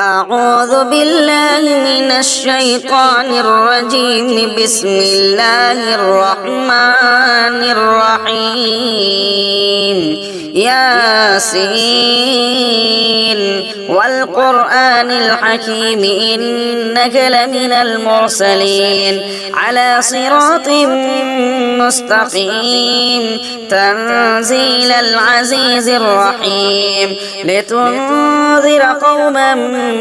أعوذ بالله من الشيطان الرجيم. بسم الله الرحمن الرحيم. ياسين والقرآن الحكيم إنك لمن المرسلين على صراط مستقيم تنزيل العزيز الرحيم لتنذر قوما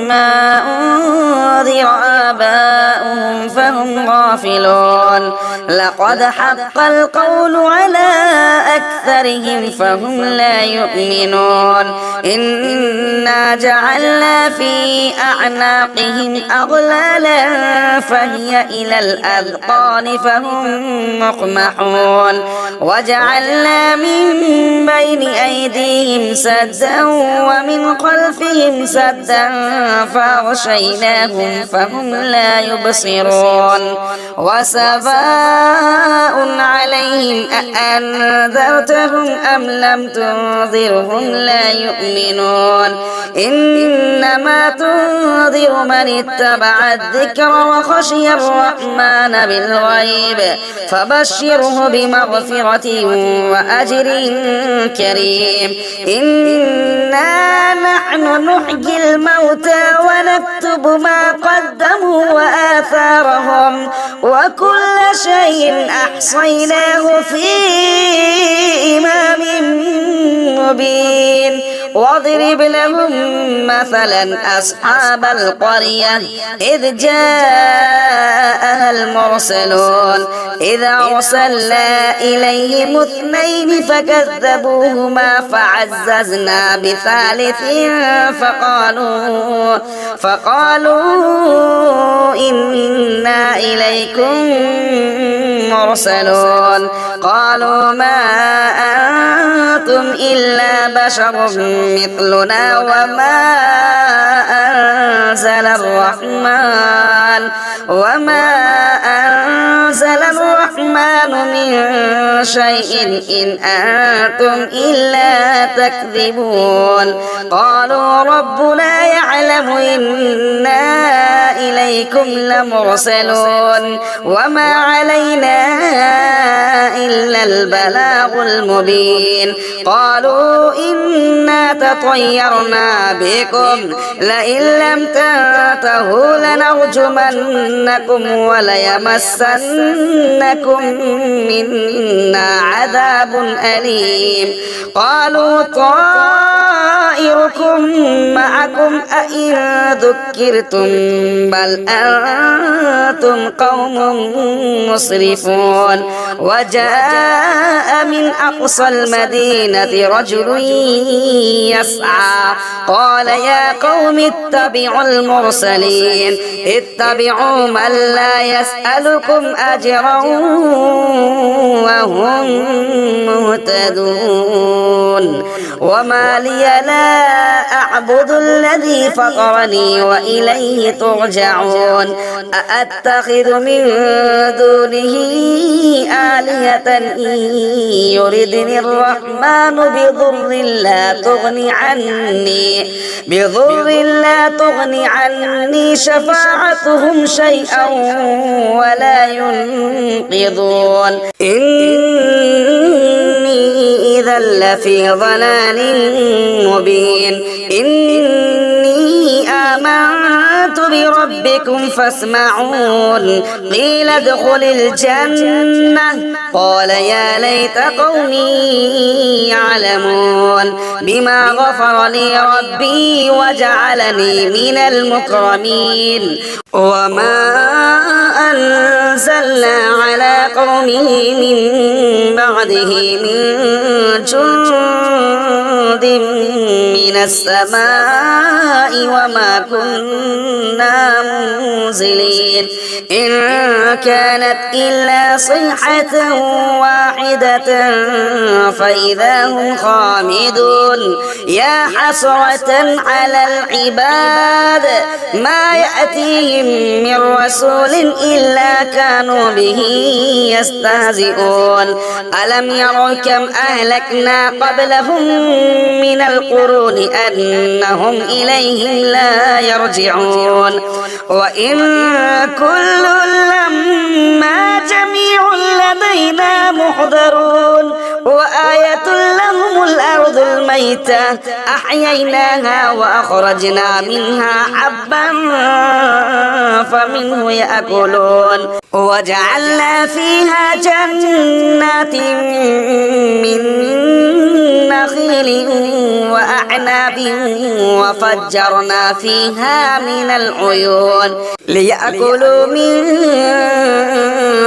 ما أنذر آباؤهم فهم غافلون لقد حق القول على أكثرهم فهم لا يؤمنون إنا جعلنا في أعناقهم أغلالا فهي إلى الأذقان فهم مقمحون وجعلنا من بين أيديهم سدا ومن خلفهم سدا فأغشيناهم فهم لا يبصرون وسواء عليهم أأنذرتهم أم لم تنذرهم لا يؤمنون إنما تنذر من اتبع الذكر وخشي الرحمن بالغيب فبشره بمغفرة وأجر كريم. إنا نحن نحيي الموتى ونكتب ما قدموا وآثارهم وكل شيء أحصيناه في إمام مبين. واضرب لهم مثلا أصحاب القرية إذ جاءها المرسلون إذ أرسلنا إليهم اثنين فكذبوهما فعززنا بثالث فقالوا إنا إليكم مرسلون قالوا ما أنتم إلا بشر مثلنا وما أنزل الرحمن من شيء إن أنتم إلا تكذبون. قالوا ربنا يعلم إنا إليكم لمرسلون وما علينا إلا البلاغ المبين. قالوا إنا تطيرنا بكم لئن لم تنتهوا لنرجمنكم وليمسنكم منا عذاب أليم. قالوا طائركم معكم أئن ذكرتم بل أنتم قوم مسرفون. وجاء من أقصى المدينة رجل يسعى قال يا قوم اتبعوا المرسلين اتبعوا من لا يسألكم أجرا وهم مهتدون. وما لي لا أعبد الذي فطرني وإليه ترجعون. أأتخذ من دونه آلهة إن يردني الرحمن بضر لا تغني عني شفاعتهم شيئا ولا ينقذون. إني إذا لفي ضلال مبين. إني آمنت بربكم فاسمعون. قيل ادخل الجنة قال يا ليت قومي يعلمون بما غفر لي ربي وجعلني من المكرمين. وما أنزلنا على قومه من بعده من جند من السماء وما كنا منزلين إن كانت إلا صيحة واحدة فإذا هم خامدون. يا حسرة على العباد ما يأتيهم من رسول إلا كانوا به يستهزئون. ألم يروا كم أهلكنا قبلهم من القرون أنهم إليهم لا يرجعون وإن كل لما جميع لدينا محضرون وآية لهم الأرض الميتة أحييناها وأخرجنا منها حبا فمنه يأكلون وجعلنا فيها جنات من نخيل وأعناب وفجرنا فيها من العيون ليأكلوا من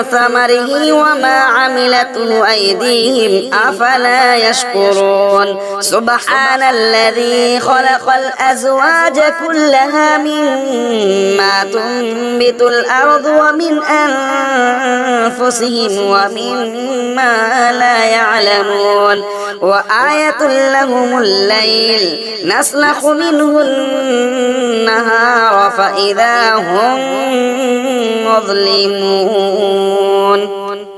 ثمره وما عملته أيديهم أفلا يشكرون سبحان الذي خلق الأزواج كلها مما تنبت الأرض ومن أنفسهم ومما لا يعلمون وآية لهم الليل نسلخ منه النهار فإذا هم مظلمون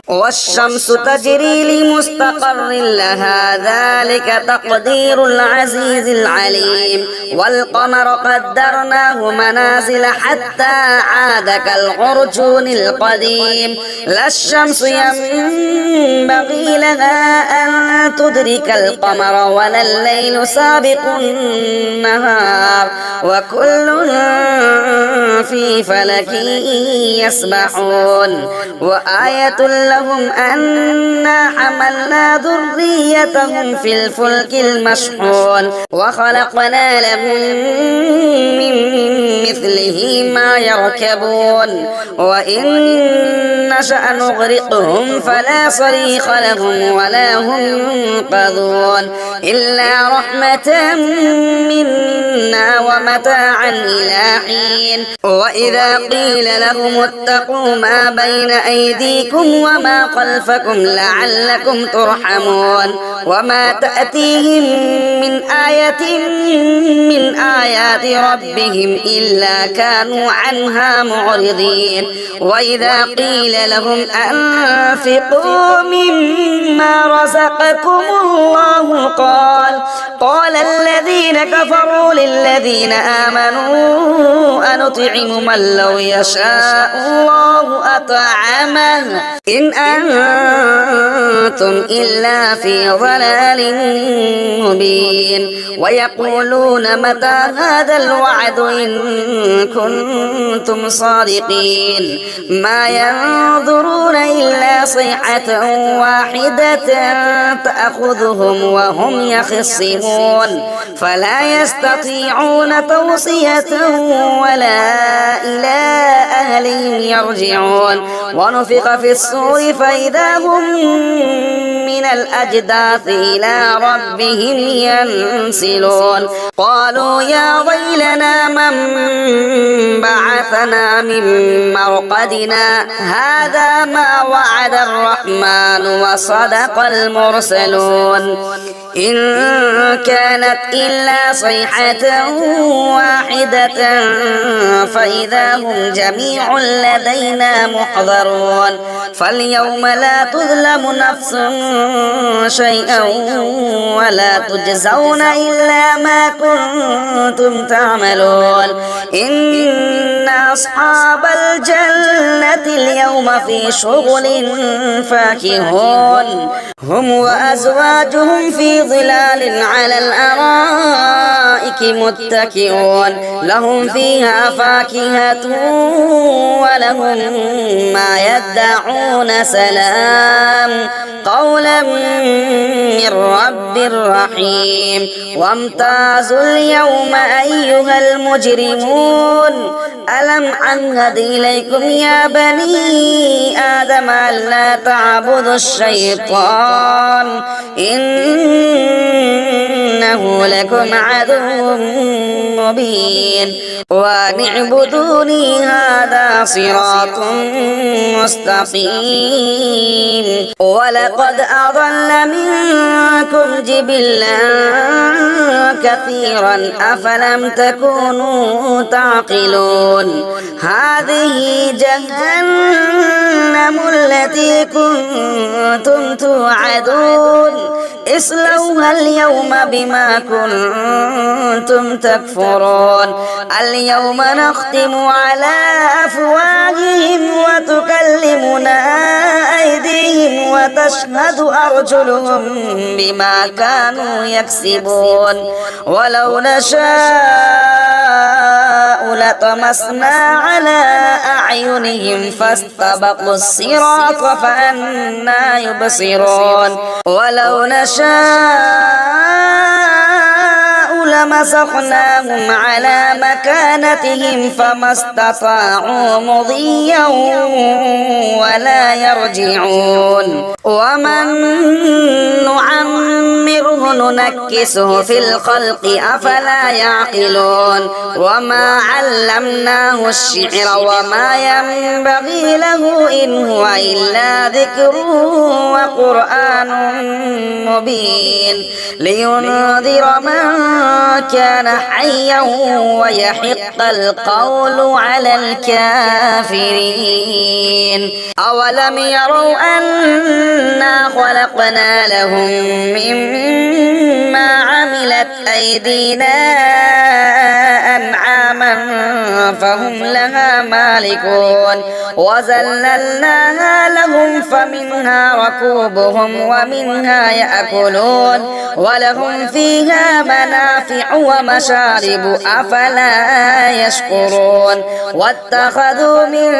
والشمس تجري لمستقر لها ذلك تقدير العزيز العليم والقمر قدرناه منازل حتى عاد كالعرجون القديم لا الشمس ينبغي لها أن تدرك القمر ولا الليل سابق النهار وكل في فلك يسبحون وآية لهم أنا حملنا ذريتهم في الفلك المشحون وخلقنا لهم من مثله ما يركبون وإن نشأ نغرقهم فلا صريخ لهم ولا هم ينقذون إلا رحمة منا ومتاعا إلى حين وإذا قيل لهم اتقوا ما بين أيديكم وما خلفكم لعلكم ترحمون وما تأتيهم من آية من آيات ربهم إلا كانوا عنها معرضين وإذا قيل لهم أنفقوا مما رزقكم الله قال الذين كفروا للذين آمنوا أنطعم من لو يشاء الله أطعمه إن أنتم إلا في ضلال مبين ويقولون متى هذا الوعد إن كنتم صادقين ما ينظرون إلا صيحة واحدة تأخذهم وهم يخصمون فلا يستطيعون توصية ولا إلى أهلهم يرجعون ونفخ في الصور فإذا هم من الأجداث إلى ربهم ينسلون قالوا يا ويلنا من بعثنا من مرقدنا هذا ما وعد الرحمن وصدق المرسلون إن كانت إلا صيحة واحدة فإذا هم جميع لدينا محضرون فاليوم لا تظلم نفس شيئا ولا تجزون إلا ما كنتم تعملون إن أصحاب الجنة اليوم في شغل فاكهون هم وأزواجهم في ظلال على الأرائك متكئون لهم فيها فاكهة ولهم ما يدعون سلام قولا من رب رحيم وامتازوا اليوم أيها المجرمون ألم أعهد إليكم يا بني آدم ألا تعبدوا الشيطان إنه لكم عدو مبين وأن اعبدوني هذا صراط مستقيم ولقد أضل منكم جبلا كثيرا أفلم تكونوا تعقلون هذه جهنم التي كنتم توعدون اصلوها اليوم بما كنتم تكفرون اليوم نختم على أفواههم وتكلمنا أيديهم وتشهد أرجلهم بما كانوا يكسبون ولو نشاء لطمسنا على أعينهم فاستبقوا الصراط فأنى يبصرون ولو نشاء لمسخناهم على مكانتهم فما استطاعوا مضيا ولا يرجعون ومن نعمره ننكسه في الخلق أفلا يعقلون وما علمناه الشعر وما ينبغي له إن هو إلا ذكر وقرآن مبين لينذر من كان حيا ويحق القول على الكافرين أولم يروا أنا خلقنا لهم مما عملت أيدينا أنعاما فهم لها مالكون وذللناها لهم فمنها ركوبهم ومنها يأكلون ولهم فيها منافع ومشارب أفلا يشكرون واتخذوا من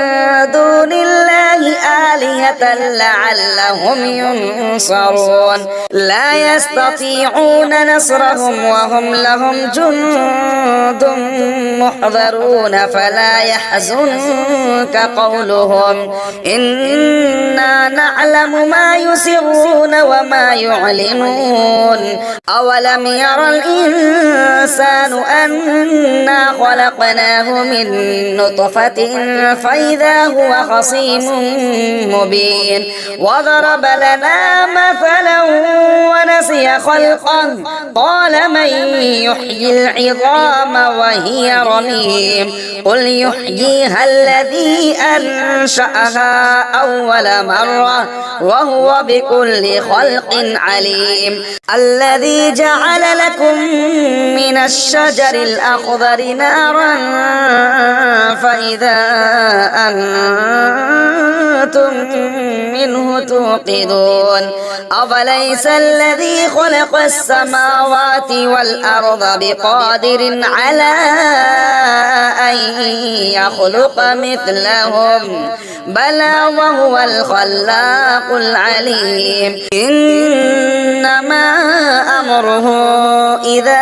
دون الله آلهة لعلهم ينصرون لا يستطيعون نصرهم وهم لهم جند محضرون فلا يحزنك قولهم إنا نعلم ما يسرون وما يعلنون أولم يرى الإنسان أنا خلقناه من نطفة فإذا هو خصيم مبين وضرب لنا مثلا ونسي خلقه قال من يحيي العظام وهي رميم قل يحييها الذي أنشأها أول مرة وهو بكل خلق عليم الذي جعل لكم من الشجر الأخضر نارا فإذا أنتم منه توقدون أفليس الذي خلق السماوات والأرض بقادر على أن يخلق مثلهم بلى وهو الخلاق العليم إنما أمره إذا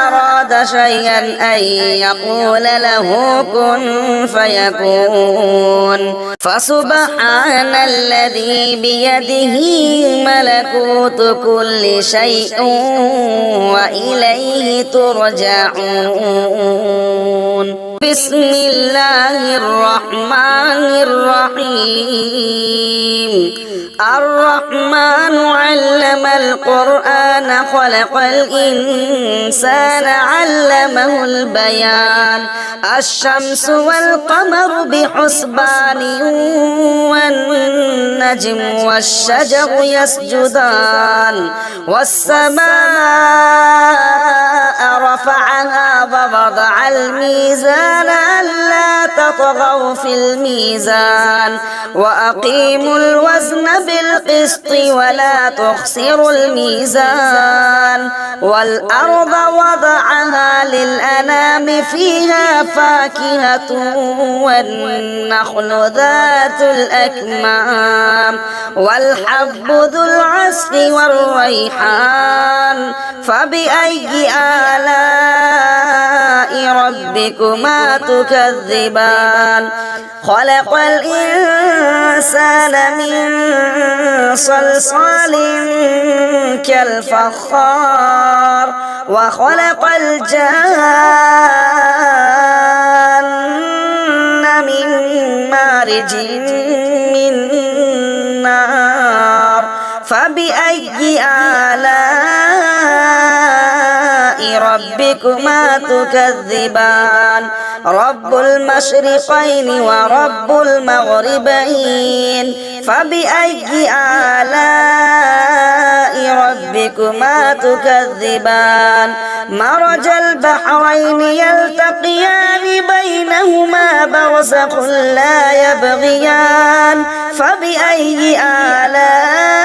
أراد شيئا أن يقول له كن فيكون فسبحان الذي بيده ملكوت كل شيء وإليه ترجعون بسم الله الرحمن الرحيم الرحمن علم القرآن خلق الإنسان علمه البيان الشمس والقمر بحسبان والنجم والشجر يسجدان والسماء رفعها ووضع الميزان ألا تطغوا في الميزان وأقيموا الوزن بالقسط ولا تخسروا الميزان والأرض وضعها للأنام فيها فاكهة والنخل ذات الأكمام والحب ذو العصف والريحان فبأي آلاء ربكما تكذبان خلق الإنسان من صلصال كالفخار وخلق الجان من مارج من نار فبأي آلاء ربك ربكما تكذبان رب المشرقين ورب المغربين فبأي آلاء ربكما تكذبان مرج البحرين يلتقيان بينهما برزخ لا يبغيان فبأي آلاء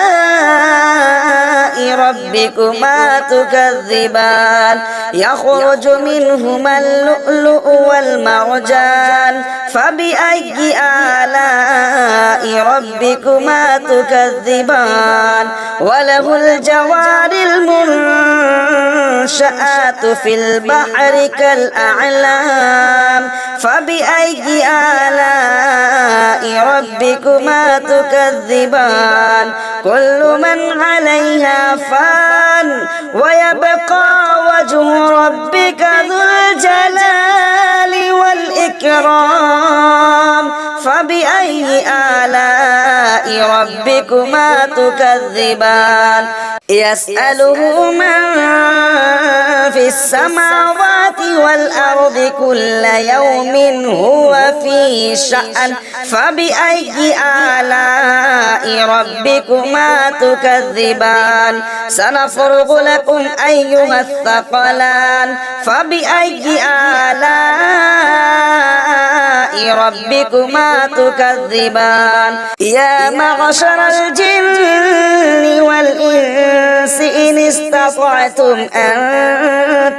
ربكما تكذبان يخرج منهما اللؤلؤ والمرجان فبأي آلاء ربكما تكذبان وله الجوار المنشآت في البحر كالأعلام فبأي آلاء ربكما تكذبان كل من عليها فان ويبقى وجه ربك ذو الجلال والإكرام فبأي آلاء ربكما تكذبان يسأله من في السماوات والأرض كل يوم هو في شأن فبأي آلاء ربكما تكذبان سنفرغ لكم أيها الثقلان فبأي آلاء ربكما تكذبان يا معشر الجن والإنس إن استطعتم أن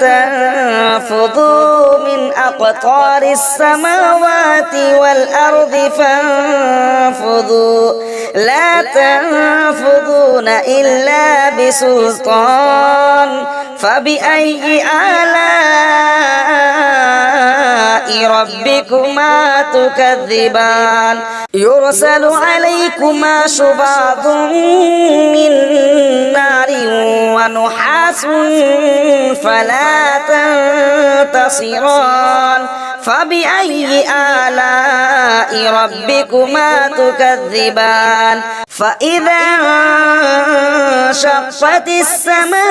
تنفذوا من أقطار السماوات والأرض فانفذوا لا تنفذون إلا بسلطان فبأي آلاء ربكما تكذبان يرسل عليكما شواظ من نار ونحاس فلا تنتصران فبأي آلاء ربكما تكذبان فإذا انشقت السماء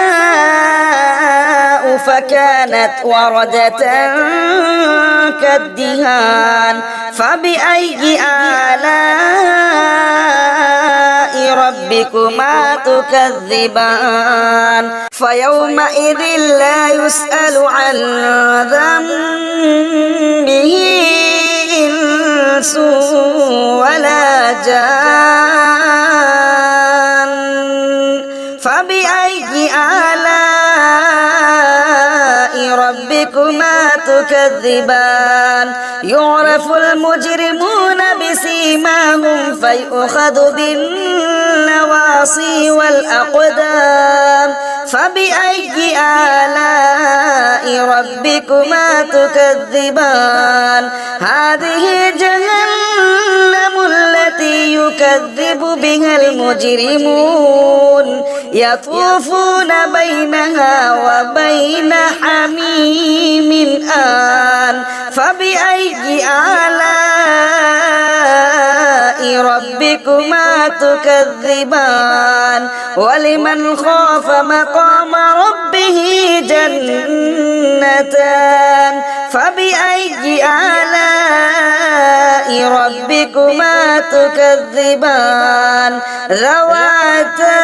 فكانت وردة كالدهان فبأي آلاء ربكما تكذبان فيومئذ لا يسأل عن ذنبه إنس ولا جان فبأي آلاء ربكما تكذبان يعرف المجرمون بسيماهم فيؤخذ بالنواصي والأقدام فبأي آلاء ربكما تكذبان هذه جهنم التي يكذب بها المجرمون يطوفون بينها وبين حميم آن فبأي آلاء ربكما تكذبان ولمن خاف مقام ربه جنتان فبأي آلاء ربكما تكذبان ذواتا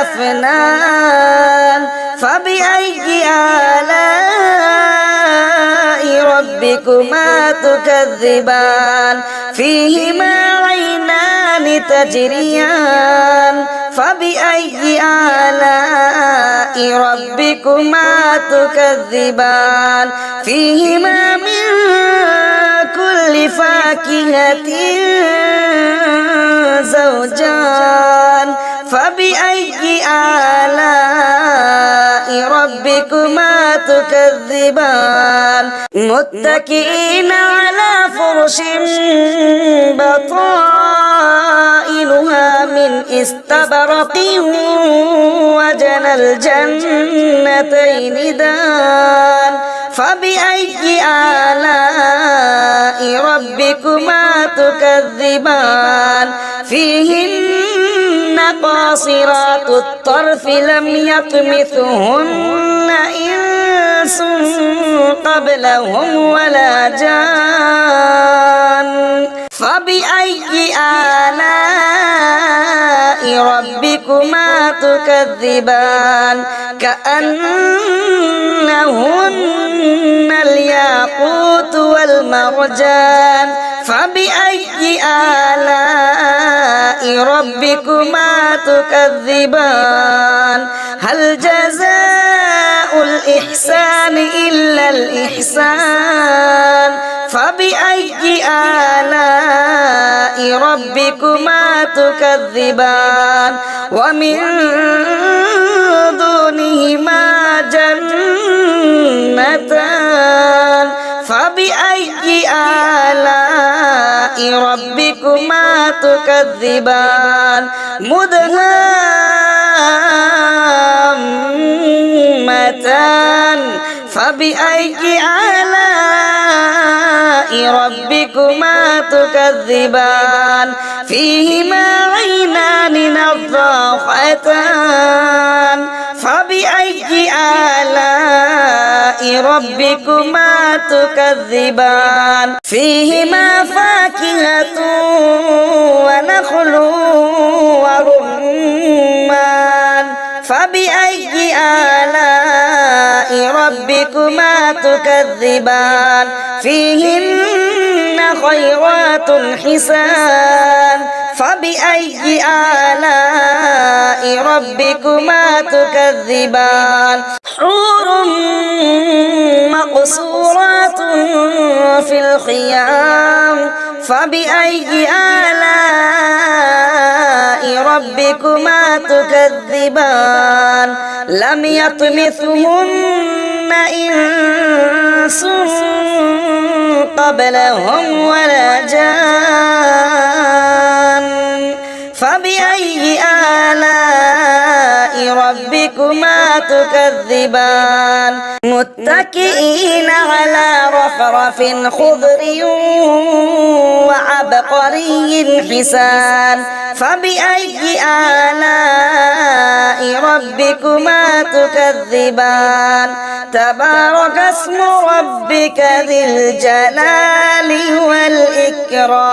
أفنان فبأي آلاء ربكما تكذبان فيهما عينان تجريان فبأي آلاء ربكما تكذبان فيهما من كل فاكهة زوجان فبأي آلاء ربكما تكذبان متكئين على فرش بطائنها من استبرق وجنى الجنتين دان فبأي آلاء ربكما تكذبان فيهن قاصرات الطرف لم يطمثهن إنس قبلهم ولا جان فبأي آلاء ربكما تكذبان كأنهن الياقوت والمرجان فبأي آلاء ربكما تكذبان هل جزاء الإحسان إلا الإحسان فبأي آلاء ربكما تكذبان ومن دونهما جنتان فبأي آلاء ربكما تكذبان مدهامتان فبأي آلاء ربكما تكذبان فيهما عينان نضاختان فبأي آلاء ربكما تكذبان فيهما فاكهة ونخل ورمان فبأي آلاء ربكما تكذبان فيهن خيرات حسان فبأي آلاء ربكما تكذبان حور مقصورات في الخيام فبأي آلاء ربكما تكذبان لم يطمثهن إنس قبلهم ولا جان فبأي آلاء ربكما تكذبان متكئين على رفرف خضر وعبقري حسان فبأي آلاء ربكما تكذبان تبارك اسم ربك ذي الجلال والإكرام